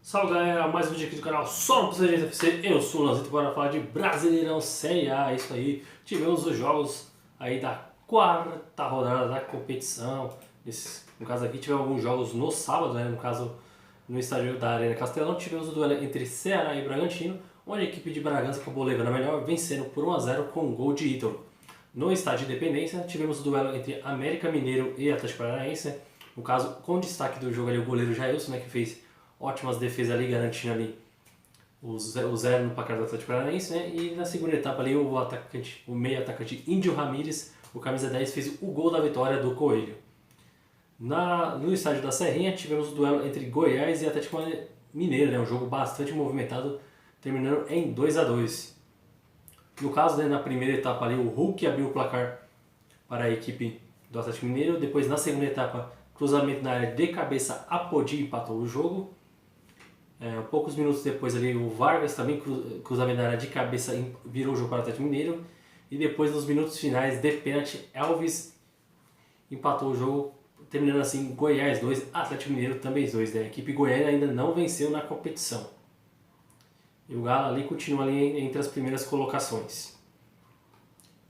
Salve galera, mais um vídeo aqui do canal Só no PCG FC. Eu sou o Lanzito, bora falar de Brasileirão Série A, é isso aí. Tivemos os jogos aí da quarta rodada da competição. No caso aqui tivemos alguns jogos no sábado, né? No caso no estádio da Arena Castelão. Tivemos o duelo entre Ceará e Bragantino, onde a equipe de Bragança acabou levando a melhor, vencendo por 1 a 0 com um gol de Ítalo. No estádio Independência tivemos o duelo entre América Mineiro e Atlético Paranaense. No caso, com destaque do jogo ali o goleiro Jailson, né, que fez ótimas defesas ali, garantindo ali o zero no placar do Atlético Paranaense, né? E na segunda etapa ali o meio atacante Índio Ramírez, o camisa 10, fez o gol da vitória do Coelho. No estádio da Serrinha tivemos o duelo entre Goiás e Atlético Mineiro, né? Um jogo bastante movimentado, terminando em 2 a 2. No caso, né, na primeira etapa ali o Hulk abriu o placar para a equipe do Atlético Mineiro. Depois na segunda etapa, cruzamento na área de cabeça, Apodi empatou o jogo. Poucos minutos depois ali o Vargas também cruzamento na área de cabeça virou o jogo para o Atlético Mineiro. E depois nos minutos finais de pênalti, Elvis empatou o jogo, terminando assim Goiás 2, Atlético Mineiro também 2. Né? A equipe goiana ainda não venceu na competição. E o Galo ali continua ali entre as primeiras colocações.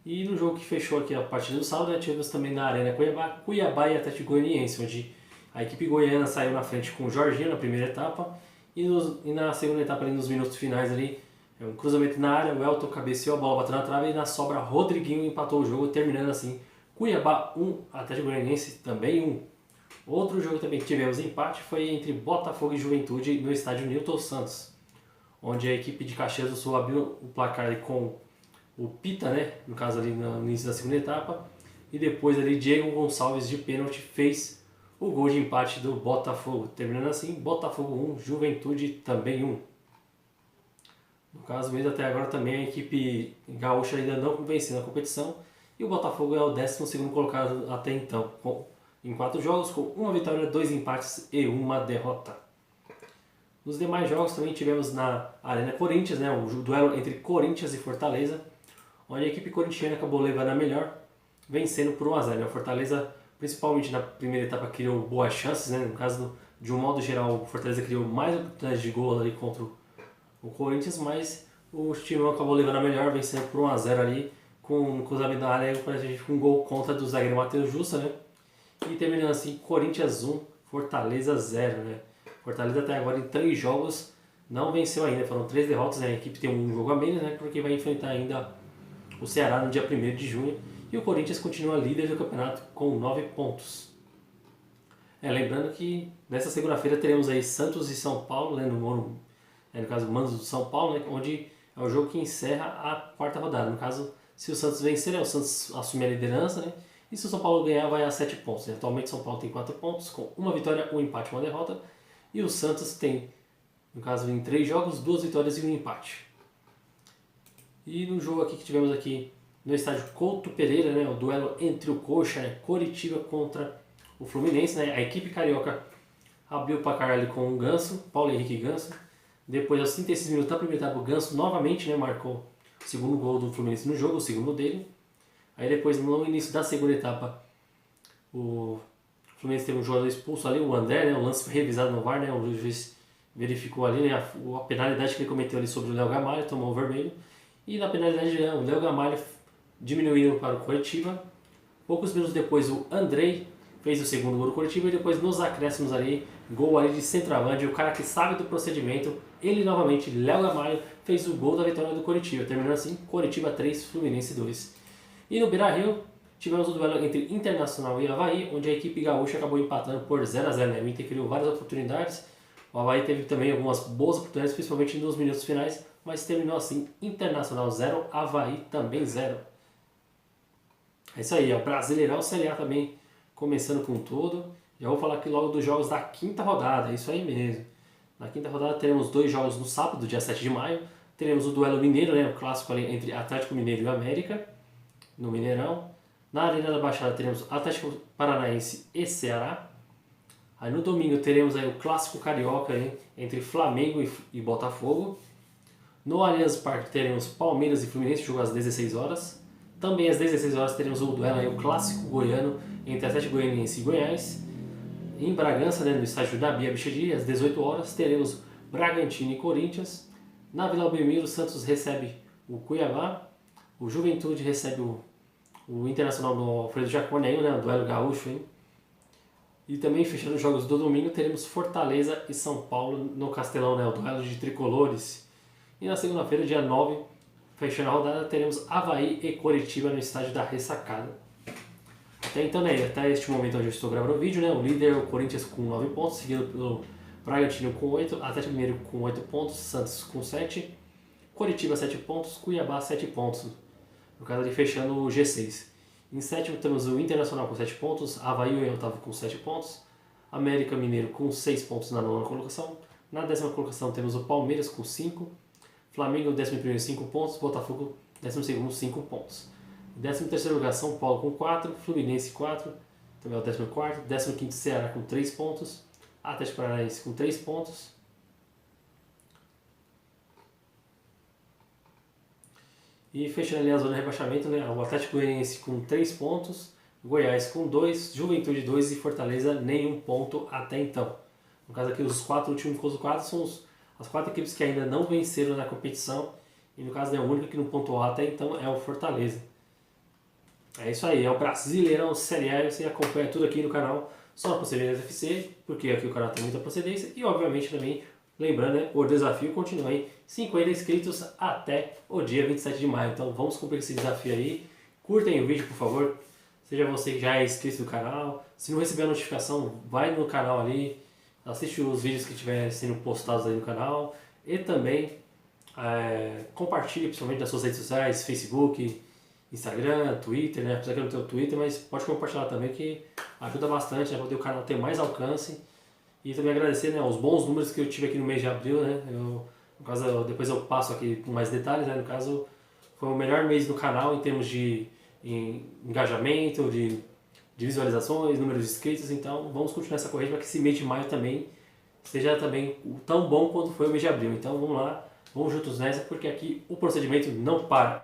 E no jogo que fechou aqui a partida do sábado, né, tivemos também na Arena Cuiabá e Atlético Goianiense, onde a equipe goiana saiu na frente com o Jorginho na primeira etapa. E na segunda etapa, ali nos minutos finais, ali, um cruzamento na área, o Elton cabeceou, a bola bateu na trave e na sobra Rodriguinho empatou o jogo, terminando assim Cuiabá 1, Atlético Goianiense também 1. Outro jogo também que tivemos empate foi entre Botafogo e Juventude no estádio Newton Santos, onde a equipe de Caxias do Sul abriu o placar ali com o Pita, né, no caso ali no início da segunda etapa, e depois ali Diego Gonçalves de pênalti fez o gol de empate do Botafogo, terminando assim Botafogo 1, Juventude também 1. No caso mesmo, até agora também a equipe gaúcha ainda não venceu na competição, e o Botafogo é o 12º colocado até então, em 4 jogos, com 1 vitória, 2 empates e 1 derrota. Nos demais jogos também tivemos na Arena Corinthians, né, o duelo entre Corinthians e Fortaleza, onde a equipe corintiana acabou levando a melhor, vencendo por 1 a 0. A Fortaleza, principalmente na primeira etapa, criou boas chances, né? No caso, de um modo geral, o Fortaleza criou mais oportunidades de gol ali contra o Corinthians, mas o time acabou levando a melhor, vencendo por 1 a 0 ali, com um cruzamento da área, com um gol contra do zagueiro Matheus Justa, né? E terminando assim, Corinthians 1, Fortaleza 0, né? Fortaleza até agora em 3 jogos não venceu ainda, foram 3 derrotas, né? A equipe tem um jogo a menos, né? Porque vai enfrentar ainda o Ceará no dia 1º de junho, e o Corinthians continua líder do campeonato com 9 pontos. Lembrando que nessa segunda-feira teremos aí Santos e São Paulo, né, no caso Manos do São Paulo, né, onde é o jogo que encerra a 4ª rodada. No caso, se o Santos vencer, o Santos assume a liderança, né, e se o São Paulo ganhar, vai a 7 pontos. Né. Atualmente o São Paulo tem 4 pontos, com 1 vitória, 1 empate e 1 derrota, e o Santos tem, no caso, em 3 jogos, 2 vitórias e 1 empate. E no jogo aqui que tivemos aqui no estádio Couto Pereira, né, o duelo entre o Coxa, né, Coritiba contra o Fluminense, né, a equipe carioca abriu o placar ali com o Ganso, Paulo Henrique Ganso. Depois, aos 36 minutos da primeira etapa, o Ganso novamente, né, marcou o segundo gol do Fluminense no jogo, o segundo dele. Aí depois, no início da segunda etapa, o Fluminense teve um jogador expulso ali, o André, né, o lance foi revisado no VAR, né, o juiz verificou ali, né, a penalidade que ele cometeu ali sobre o Léo Gamalho, tomou o vermelho. E na penalidade, né, o Léo Gamalho diminuiu para o Coritiba. Poucos minutos depois, o Andrei fez o segundo gol do Coritiba, e depois nos acréscimos ali, gol ali de centroavante, o cara que sabe do procedimento, ele novamente, Léo Gamalho, fez o gol da vitória do Coritiba, terminando assim, Coritiba 3, Fluminense 2. E no Beira-Rio, tivemos o duelo entre Internacional e Avaí, onde a equipe gaúcha acabou empatando por 0 a 0, né? O Inter criou várias oportunidades, o Avaí teve também algumas boas oportunidades, principalmente nos minutos finais, mas terminou assim, Internacional 0, Avaí também 0. É isso aí, o Brasileirão Série A também começando com tudo. Já vou falar aqui logo dos jogos da 5ª rodada, é isso aí mesmo. Na 5ª rodada teremos 2 jogos no sábado, dia 7 de maio. Teremos o duelo mineiro, né, o clássico ali entre Atlético Mineiro e América, no Mineirão. Na Arena da Baixada teremos Atlético Paranaense e Ceará. Aí no domingo teremos aí o clássico carioca, hein, entre Flamengo e Botafogo. No Allianz Parque teremos Palmeiras e Fluminense, jogo às 16 horas. Também às 16 horas teremos o duelo aí, o clássico goiano entre Atlético Goianiense e Goiás. Em Bragança, né, no estádio da Bia Bichedi, às 18 horas teremos Bragantino e Corinthians. Na Vila Belmiro, o Santos recebe o Cuiabá. O Juventude recebe o Internacional no Alfredo Jaconi, né, o duelo gaúcho. Hein? E também, fechando os jogos do domingo, teremos Fortaleza e São Paulo no Castelão, né, o duelo de tricolores. E na segunda-feira, dia 9, fechando a rodada, teremos Avaí e Coritiba no estádio da Ressacada. Até então, né, até este momento onde eu estou gravando o vídeo, né, o líder é o Corinthians com 9 pontos, seguido pelo Bragantino com 8, Atlético Mineiro com 8 pontos, Santos com 7, Coritiba 7 pontos, Cuiabá 7 pontos, no caso ali fechando o G6. Em sétimo temos o Internacional com 7 pontos, Avaí em oitavo com 7 pontos, América Mineiro com 6 pontos na nona colocação. Na décima colocação temos o Palmeiras com 5, Flamengo 11º 5 pontos, Botafogo 12º 5 pontos. Em 13º lugar São Paulo com 4, Fluminense 4, também é o 14º, 15º Ceará com 3 pontos, Atlético Paranaense com 3 pontos. E fechando ali a zona de rebaixamento, né, o Atlético Goianiense com 3 pontos, Goiás com 2, Juventude 2 e Fortaleza nenhum ponto até então. No caso aqui, os 4 últimos quadros são as 4 equipes que ainda não venceram na competição. E no caso, né, o único que não pontuou até então é o Fortaleza. É isso aí, é o Brasileirão Série A. Você acompanha tudo aqui no canal, só na Procedência FC, porque aqui o canal tem muita procedência. E obviamente também, lembrando, né, o desafio continua em 50 inscritos até o dia 27 de maio. Então vamos cumprir esse desafio aí. Curtem o vídeo, por favor. Seja você que já é inscrito no canal. Se não receber a notificação, vai no canal ali. Assiste os vídeos que estiverem sendo postados aí no canal. E também compartilhe, principalmente nas suas redes sociais, Facebook, Instagram, Twitter, né? Apesar que eu não tenho Twitter, mas pode compartilhar também que ajuda bastante, né? Para o canal ter mais alcance. E também agradecer, né, os bons números que eu tive aqui no mês de abril, né? No caso, depois eu passo aqui com mais detalhes, né? No caso, foi o melhor mês do canal em termos de engajamento, de visualizações, número de inscritos. Então vamos continuar essa corrida para que esse mês de maio também seja também tão bom quanto foi o mês de abril. Então vamos lá, vamos juntos nessa, porque aqui o procedimento não para.